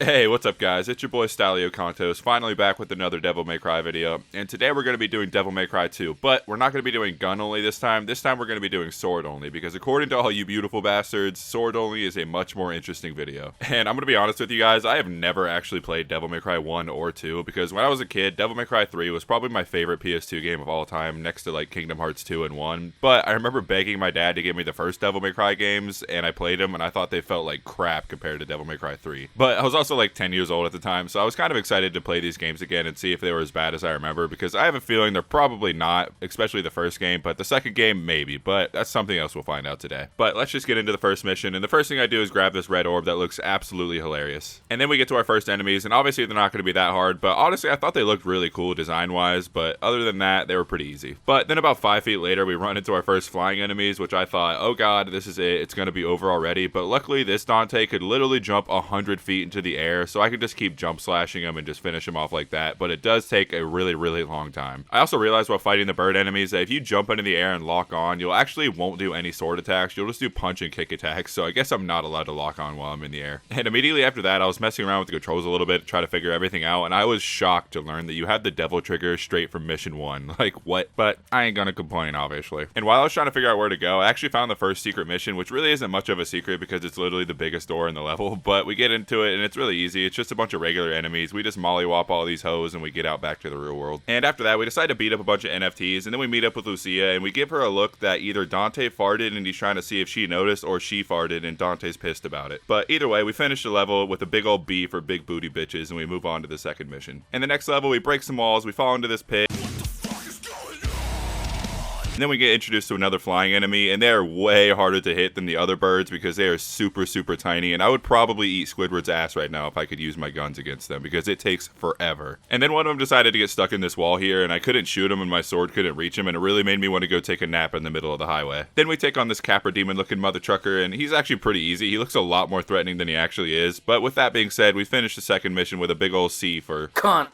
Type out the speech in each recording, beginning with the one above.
Hey, what's up guys? It's your boy Stalio Contos, finally back with another Devil May Cry video, and today we're going to be doing Devil May Cry 2, but we're not going to be doing gun only this time. This time we're going to be doing sword only, because according to all you beautiful bastards, sword only is a much more interesting video. And I'm going to be honest with you guys, I have never actually played Devil May Cry 1 or 2, because when I was a kid, Devil May Cry 3 was probably my favorite PS2 game of all time, next to like Kingdom Hearts 2 and 1, but I remember begging my dad to give me the first Devil May Cry games, and I played them, and I thought they felt like crap compared to Devil May Cry 3. But I was also like 10 years old at the time, so I was kind of excited to play these games again and see if they were as bad as I remember, because I have a feeling they're probably not, especially the first game, but the second game maybe, but that's something else we'll find out today. But let's just get into the first mission, and the first thing I do is grab this red orb that looks absolutely hilarious. And then we get to our first enemies, and obviously they're not going to be that hard, but honestly I thought they looked really cool design-wise, but other than that, they were pretty easy. But then about 5 feet later, we run into our first flying enemies, which I thought, oh god, this is it, it's going to be over already, but luckily this Dante could literally jump 100 feet into the air, so I could just keep jump slashing them and just finish them off like that, but it does take a really long time. I also realized while fighting the bird enemies that if you jump into the air and lock on, you'll actually won't do any sword attacks, you'll just do punch and kick attacks, so I guess I'm not allowed to lock on while I'm in the air. And immediately after that, I was messing around with the controls a little bit to try to figure everything out, and I was shocked to learn that you have the devil trigger straight from mission 1. Like, what? But I ain't gonna complain, obviously. And while I was trying to figure out where to go, I actually found the first secret mission, which really isn't much of a secret because it's literally the biggest door in the level, but we get into it and it's really easy. It's just a bunch of regular enemies. We just mollywop all these hoes and we get out back to the real world. And after that, we decide to beat up a bunch of NFTs, and then we meet up with Lucia and we give her a look that either Dante farted and he's trying to see if she noticed, or she farted and Dante's pissed about it. But either way, we finish the level with a big old B for big booty bitches, and we move on to the second mission. And the next level, we break some walls, we fall into this pit. And then we get introduced to another flying enemy, and they're way harder to hit than the other birds because they are super tiny, and I would probably eat Squidward's ass right now if I could use my guns against them because it takes forever. And then one of them decided to get stuck in this wall here, and I couldn't shoot him and my sword couldn't reach him, and it really made me want to go take a nap in the middle of the highway. Then we take on this Capra Demon looking mother trucker, and he's actually pretty easy. He looks a lot more threatening than he actually is, but with that being said, we finish the second mission with a big old C for cunt.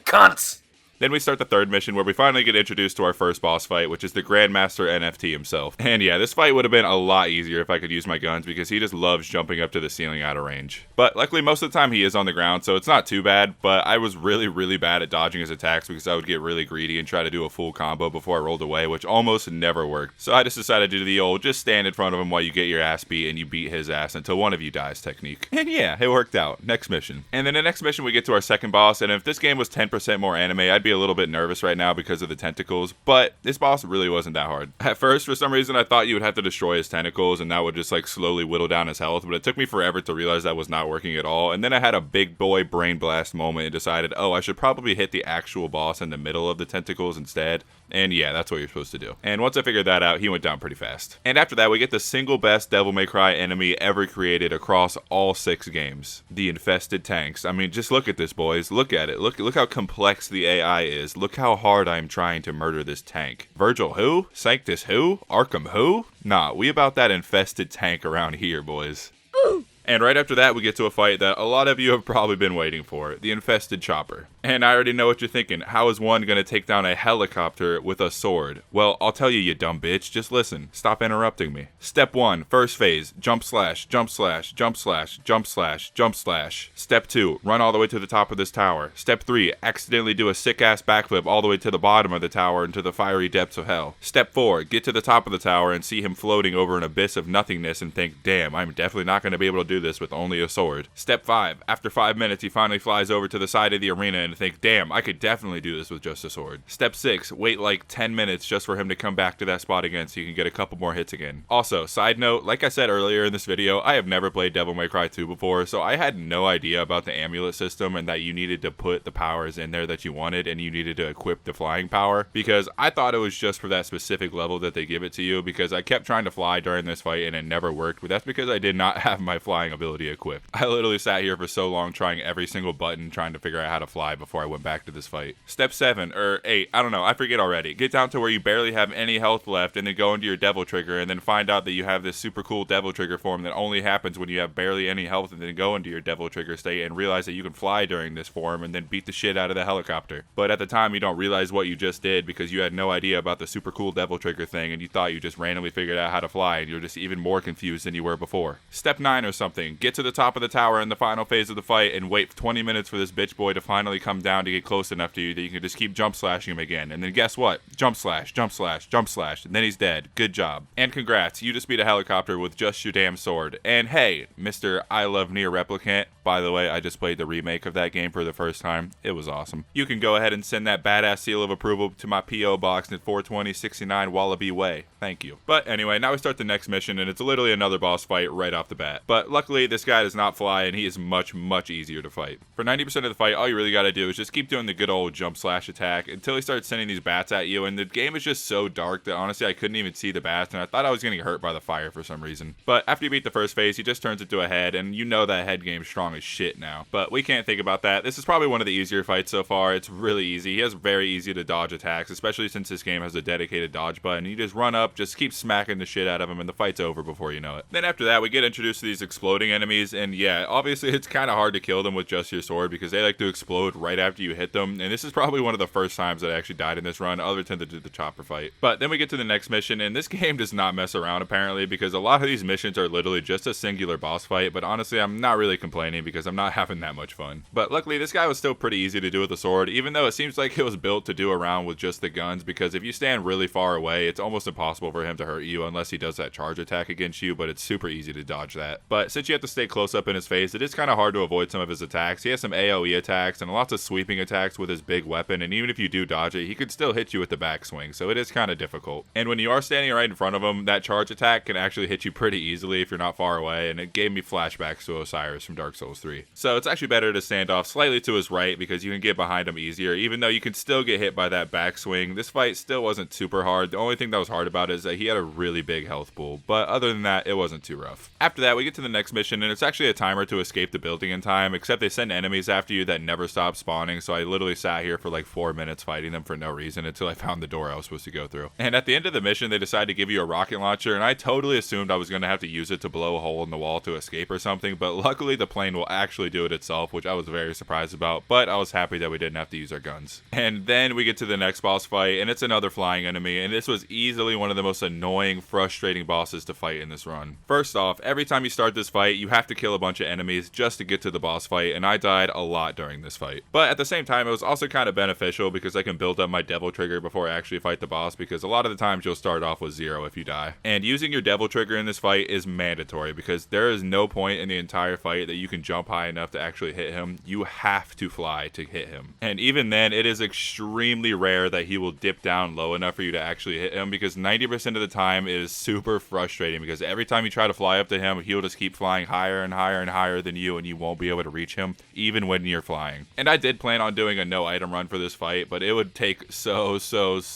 Cunts. Then we start the third mission where we finally get introduced to our first boss fight, which is the Grandmaster NFT himself. And yeah, this fight would have been a lot easier if I could use my guns because he just loves jumping up to the ceiling out of range. But luckily most of the time he is on the ground, so it's not too bad, but I was really bad at dodging his attacks because I would get really greedy and try to do a full combo before I rolled away, which almost never worked. So I just decided to do the old just stand in front of him while you get your ass beat and you beat his ass until one of you dies technique. And yeah, it worked out. Next mission. And then the next mission we get to our second boss, and if this game was 10% more anime, I'd be a little bit nervous right now because of the tentacles, but this boss really wasn't that hard. At first, for some reason, I thought you would have to destroy his tentacles and that would just like slowly whittle down his health, but it took me forever to realize that was not working at all. And then I had a big boy brain blast moment and decided, oh, I should probably hit the actual boss in the middle of the tentacles instead. And yeah, that's what you're supposed to do. And once I figured that out, he went down pretty fast. And after that, we get the single best Devil May Cry enemy ever created across all 6 games. The Infested Tanks. I mean, just look at this, boys. Look at it. Look how complex the AI is. Look how hard I'm trying to murder this tank. Virgil who? Sanctus who? Arkham who? Nah, we about that infested tank around here, boys. Ooh. And right after that, we get to a fight that a lot of you have probably been waiting for, the Infested Chopper. And I already know what you're thinking. How is one going to take down a helicopter with a sword? Well, I'll tell you, you dumb bitch. Just listen. Stop interrupting me. Step 1, first phase, jump slash, jump slash, jump slash, jump slash, jump slash. Step 2, run all the way to the top of this tower. Step 3, accidentally do a sick-ass backflip all the way to the bottom of the tower into the fiery depths of hell. Step 4, get to the top of the tower and see him floating over an abyss of nothingness and think, damn, I'm definitely not going to be able to do this with only a sword. Step 5, after 5 minutes he finally flies over to the side of the arena and think, damn, I could definitely do this with just a sword. Step 6, wait like 10 minutes just for him to come back to that spot again so you can get a couple more hits again. Also, side note, like I said earlier in this video, I have never played Devil May Cry 2 before, so I had no idea about the amulet system and that you needed to put the powers in there that you wanted and you needed to equip the flying power, because I thought it was just for that specific level that they give it to you, because I kept trying to fly during this fight and it never worked, but that's because I did not have my flying ability equipped. I literally sat here for so long trying every single button trying to figure out how to fly before I went back to this fight. Step 7 or 8, I don't know, I forget already. Get down to where you barely have any health left and then go into your devil trigger and then find out that you have this super cool devil trigger form that only happens when you have barely any health, and then go into your devil trigger state and realize that you can fly during this form and then beat the shit out of the helicopter. But at the time you don't realize what you just did because you had no idea about the super cool devil trigger thing and you thought you just randomly figured out how to fly and you're just even more confused than you were before. Step 9 or something something. Get to the top of the tower in the final phase of the fight and wait 20 minutes for this bitch boy to finally come down to get close enough to you that you can just keep jump slashing him again. And then guess what? Jump slash, jump slash, jump slash, and then he's dead. Good job. And congrats, you just beat a helicopter with just your damn sword. And hey, Mr. I Love Nier Replicant, by the way, I just played the remake of that game for the first time. It was awesome. You can go ahead and send that badass seal of approval to my P.O. box at 42069 Wallaby Way. Thank you. But anyway, now we start the next mission, and it's literally another boss fight right off the bat. But luckily, this guy does not fly, and he is much, much easier to fight. For 90% of the fight, all you really gotta do is just keep doing the good old jump slash attack until he starts sending these bats at you, and the game is just so dark that honestly I couldn't even see the bats, and I thought I was getting hurt by the fire for some reason. But after you beat the first phase, he just turns into a head, and you know that head game's strong as shit now. But we can't think about that. This is probably one of the easier fights so far. It's really easy. He has very easy to dodge attacks, especially since this game has a dedicated dodge button. You just run up, just keep smacking the shit out of him, and the fight's over before you know it. Then after that, we get introduced to these exploding enemies, and yeah, obviously it's kind of hard to kill them with just your sword because they like to explode right after you hit them, and this is probably one of the first times that I actually died in this run, other than the chopper fight. But then we get to the next mission, and this game does not mess around apparently, because a lot of these missions are literally just a singular boss fight, but honestly I'm not really complaining because I'm not having that much fun. But luckily this guy was still pretty easy to do with the sword, even though it seems like it was built to do around with just the guns, because if you stand really far away, it's almost impossible for him to hurt you unless he does that charge attack against you, but it's super easy to dodge that. But since you have to stay close up in his face, it is kind of hard to avoid some of his attacks. He has some AoE attacks and lots of sweeping attacks with his big weapon, and even if you do dodge it, he could still hit you with the backswing, so it is kind of difficult. And when you are standing right in front of him, that charge attack can actually hit you pretty easily if you're not far away, and it gave me flashbacks to Osiris from Dark Souls 3. So it's actually better to stand off slightly to his right because you can get behind him easier, even though you can still get hit by that backswing. This fight still wasn't super hard. The only thing that was hard about it is that he had a really big health pool, but other than that, it wasn't too rough. After that, we get to the next mission, and it's actually a timer to escape the building in time, except they send enemies after you that never stop spawning, so I literally sat here for like 4 minutes fighting them for no reason until I found the door I was supposed to go through. And at the end of the mission, they decided to give you a rocket launcher, and I totally assumed I was going to have to use it to blow a hole in the wall to escape or something, but luckily the plane will actually do it itself, which I was very surprised about, but I was happy that we didn't have to use our guns. And then we get to the next boss fight, and it's another flying enemy, and this was easily one of the most annoying, frustrating bosses to fight in this run. First off, every time you start this fight, you have to kill a bunch of enemies just to get to the boss fight, and I died a lot during this fight. But at the same time, it was also kind of beneficial because I can build up my devil trigger before I actually fight the boss, because a lot of the times you'll start off with 0 if you die. And using your devil trigger in this fight is mandatory because there is no point in the entire fight that you can jump high enough to actually hit him. You have to fly to hit him. And even then, it is extremely rare that he will dip down low enough for you to actually hit him, because 90% of the time it is super frustrating because every time you try to fly up to him, he'll just keep flying higher and higher and higher than you, and you won't be able to reach him even when you're flying. And I did plan on doing a no item run for this fight, but it would take so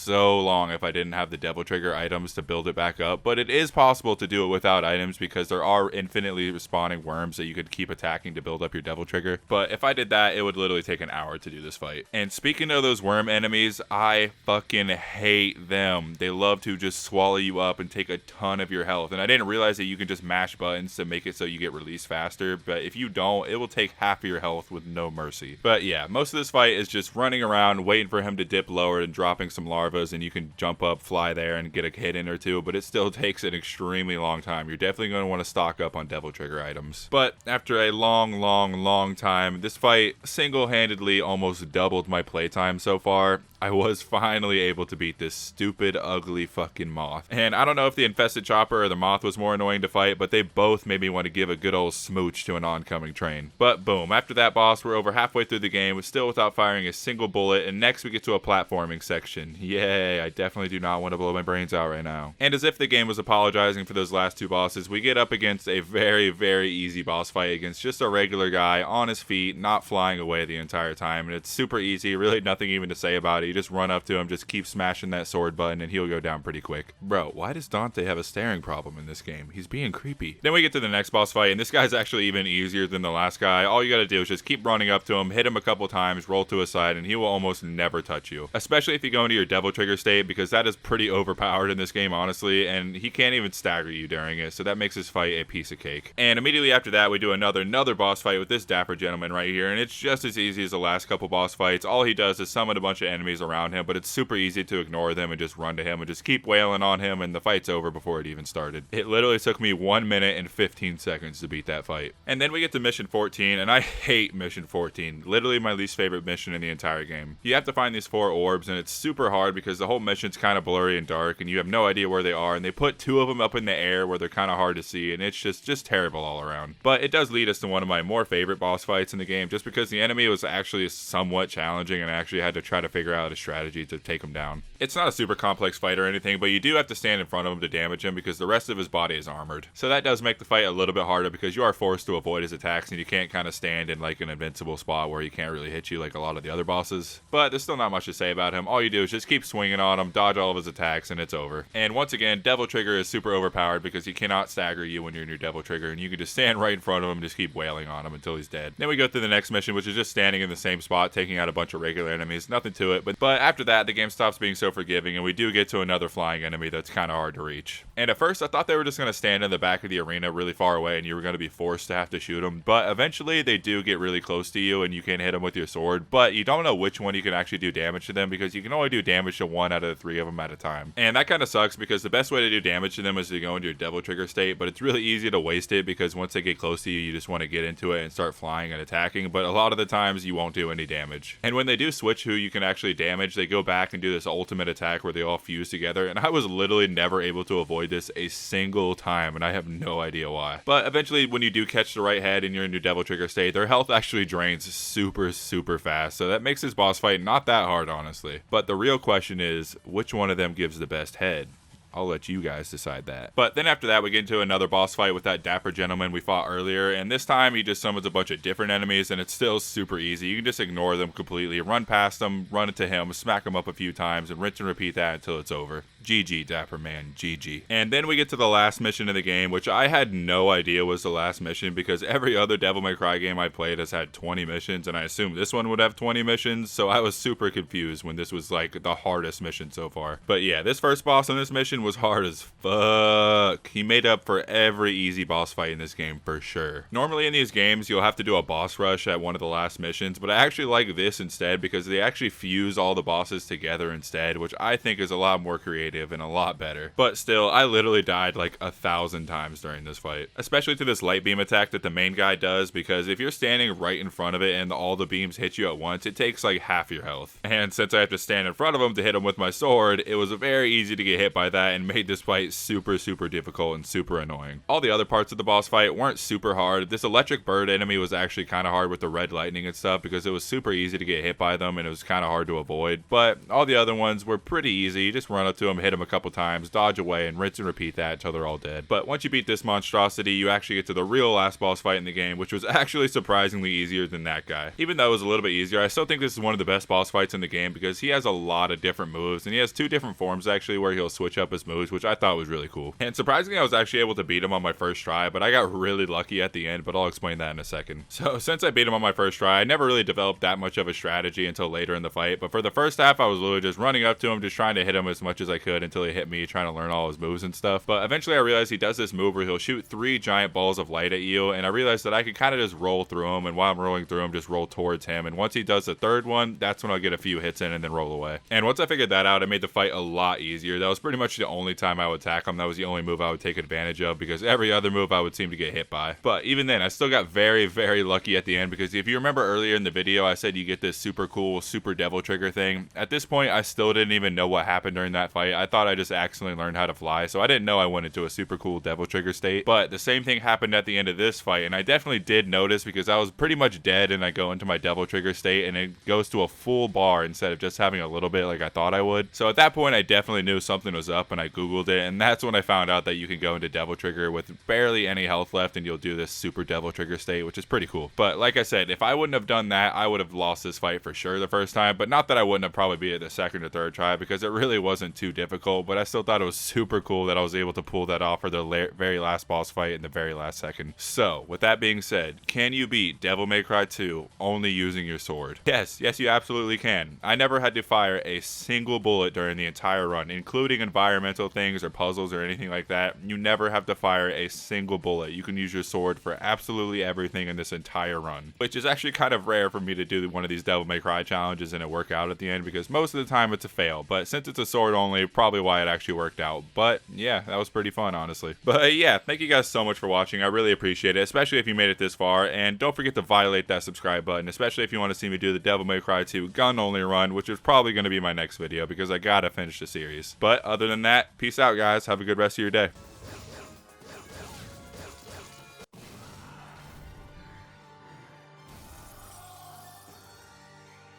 long if I didn't have the devil trigger items to build it back up. But it is possible to do it without items because there are infinitely respawning worms that you could keep attacking to build up your devil trigger. But if I did that, it would literally take an hour to do this fight. And speaking of those worm enemies, I fucking hate them. They love to just swallow you up and take a ton of your health. And I didn't realize that you can just mash buttons to make it so you get released faster, but if you don't, it will take half of your health with no mercy. But yeah, most of this fight is just running around waiting for him to dip lower and dropping some larvas, and you can jump up, fly there, and get a hit in or two, but it still takes an extremely long time. You're definitely going to want to stock up on devil trigger items. But after a long time, this fight single-handedly almost doubled my playtime so far. I was finally able to beat this stupid, ugly fucking moth. And I don't know if the infested chopper or the moth was more annoying to fight, but they both made me want to give a good old smooch to an oncoming train. But boom, after that boss, we're over halfway through the game, still without firing a single bullet, and next we get to a platforming section. Yay, I definitely do not want to blow my brains out right now. And as if the game was apologizing for those last two bosses, we get up against a very easy boss fight against just a regular guy on his feet, not flying away the entire time, and it's super easy, really nothing even to say about it. You just run up to him, just keep smashing that sword button, and he'll go down pretty quick. Bro, why does Dante have a staring problem in this game? He's being creepy. Then we get to the next boss fight, and this guy's actually even easier than the last guy. All you gotta do is just keep running up to him, hit him a couple times, roll to his side, and he will almost never touch you. Especially if you go into your devil trigger state, because that is pretty overpowered in this game, honestly, and he can't even stagger you during it, so that makes this fight a piece of cake. And immediately after that, we do another boss fight with this dapper gentleman right here, and it's just as easy as the last couple boss fights. All he does is summon a bunch of enemies enemies around him, but it's super easy to ignore them and just run to him and just keep wailing on him, and the fight's over before it even started. It literally took me 1 minute and 15 seconds to beat that fight. And then we get to mission 14, and I hate mission 14. Literally my least favorite mission in the entire game. You have to find these 4 orbs, and it's super hard because the whole mission's kind of blurry and dark, and you have no idea where they are, and they put 2 of them up in the air where they're kind of hard to see, and it's just terrible all around. But it does lead us to one of my more favorite boss fights in the game, just because the enemy was actually somewhat challenging, and I actually had to try to figure out a strategy to take him down. It's not a super complex fight or anything, but you do have to stand in front of him to damage him because the rest of his body is armored. So that does make the fight a little bit harder because you are forced to avoid his attacks, and you can't kind of stand in like an invincible spot where he can't really hit you like a lot of the other bosses. But there's still not much to say about him. All you do is just keep swinging on him, dodge all of his attacks, and it's over. And once again, Devil Trigger is super overpowered because he cannot stagger you when you're in your Devil Trigger, and you can just stand right in front of him and just keep wailing on him until he's dead. Then we go through the next mission, which is just standing in the same spot, taking out a bunch of regular enemies. Nothing to it, but after that, the game stops being so forgiving, and we do get to another flying enemy that's kind of hard to reach. And at first, I thought they were just going to stand in the back of the arena really far away, and you were going to be forced to have to shoot them. But eventually, they do get really close to you, and you can hit them with your sword. But you don't know which one you can actually do damage to them because you can only do damage to 1 out of the 3 of them at a time. And that kind of sucks because the best way to do damage to them is to go into your Devil Trigger state, but it's really easy to waste it because once they get close to you, you just want to get into it and start flying and attacking. But a lot of the times, you won't do any damage. And when they do switch who you can actually damage, they go back and do this ultimate attack where they all fuse together, and I was literally never able to avoid this a single time, and I have no idea why. But eventually, when you do catch the right head and you're in your Devil Trigger state, their health actually drains super fast, so that makes this boss fight not that hard, honestly. But the real question is, which one of them gives the best head? I'll let you guys decide that. But then after that, we get into another boss fight with that dapper gentleman we fought earlier, and this time he just summons a bunch of different enemies, and it's still super easy. You can just ignore them completely, run past them, run into him, smack him up a few times, and rinse and repeat that until it's over. GG, Dapper Man, GG. And then we get to the last mission of the game, which I had no idea was the last mission because every other Devil May Cry game I played has had 20 missions, and I assumed this one would have 20 missions, so I was super confused when this was like the hardest mission so far. But yeah, this first boss on this mission was hard as fuck. He made up for every easy boss fight in this game for sure. Normally in these games, you'll have to do a boss rush at one of the last missions, but I actually like this instead because they actually fuse all the bosses together instead, which I think is a lot more creative and a lot better. But still, I literally died like 1,000 times during this fight, especially to this light beam attack that the main guy does, because if you're standing right in front of it and all the beams hit you at once, it takes like half your health. And since I have to stand in front of him to hit him with my sword, it was very easy to get hit by that and made this fight super difficult and super annoying. All the other parts of the boss fight weren't super hard. This electric bird enemy was actually kind of hard with the red lightning and stuff because it was super easy to get hit by them and it was kind of hard to avoid. But all the other ones were pretty easy. You just run up to them, hit them a couple times, dodge away, and rinse and repeat that until they're all dead. But once you beat this monstrosity, you actually get to the real last boss fight in the game, which was actually surprisingly easier than that guy. Even though it was a little bit easier, I still think this is one of the best boss fights in the game because he has a lot of different moves, and he has 2 different forms actually where he'll switch up his moves, which I thought was really cool. And surprisingly, I was actually able to beat him on my first try, but I got really lucky at the end, but I'll explain that in a second. So since I beat him on my first try, I never really developed that much of a strategy until later in the fight, but for the first half, I was literally just running up to him, just trying to hit him as much as I could until he hit me, trying to learn all his moves and stuff. But eventually I realized he does this move where he'll shoot 3 giant balls of light at you, and I realized that I could kind of just roll through him, and while I'm rolling through him, just roll towards him, and once he does the 3rd one, that's when I'll get a few hits in and then roll away. And once I figured that out, it made the fight a lot easier. That was pretty much the only time I would attack him. That was the only move I would take advantage of because every other move I would seem to get hit by. But even then, I still got very lucky at the end because if you remember earlier in the video, I said you get this super cool super Devil Trigger thing. At this point, I still didn't even know what happened during that fight. I thought I just accidentally learned how to fly, so I didn't know I went into a super cool Devil Trigger state. But the same thing happened at the end of this fight, and I definitely did notice because I was pretty much dead and I go into my Devil Trigger state and it goes to a full bar instead of just having a little bit like I thought I would. So at that point, I definitely knew something was up and I googled it, and that's when I found out that you can go into Devil Trigger with barely any health left and you'll do this super Devil Trigger state, which is pretty cool. But like I said, if I wouldn't have done that, I would have lost this fight for sure the first time, but not that I wouldn't have probably beat it the 2nd or 3rd try because it really wasn't too difficult difficult, but I still thought it was super cool that I was able to pull that off for the very last boss fight in the very last second. So, with that being said, can you beat Devil May Cry 2 only using your sword? Yes, you absolutely can. I never had to fire a single bullet during the entire run, including environmental things or puzzles or anything like that. You never have to fire a single bullet. You can use your sword for absolutely everything in this entire run, which is actually kind of rare for me to do one of these Devil May Cry challenges and it work out at the end, because most of the time it's a fail, but since it's a sword only, probably why it actually worked out. But yeah, that was pretty fun, honestly. But yeah, thank you guys so much for watching. I really appreciate it, especially if you made it this far, and don't forget to violate that subscribe button, especially if you want to see me do the Devil May Cry 2 gun only run, which is probably going to be my next video because I gotta finish the series. But other than that, peace out guys, have a good rest of your day.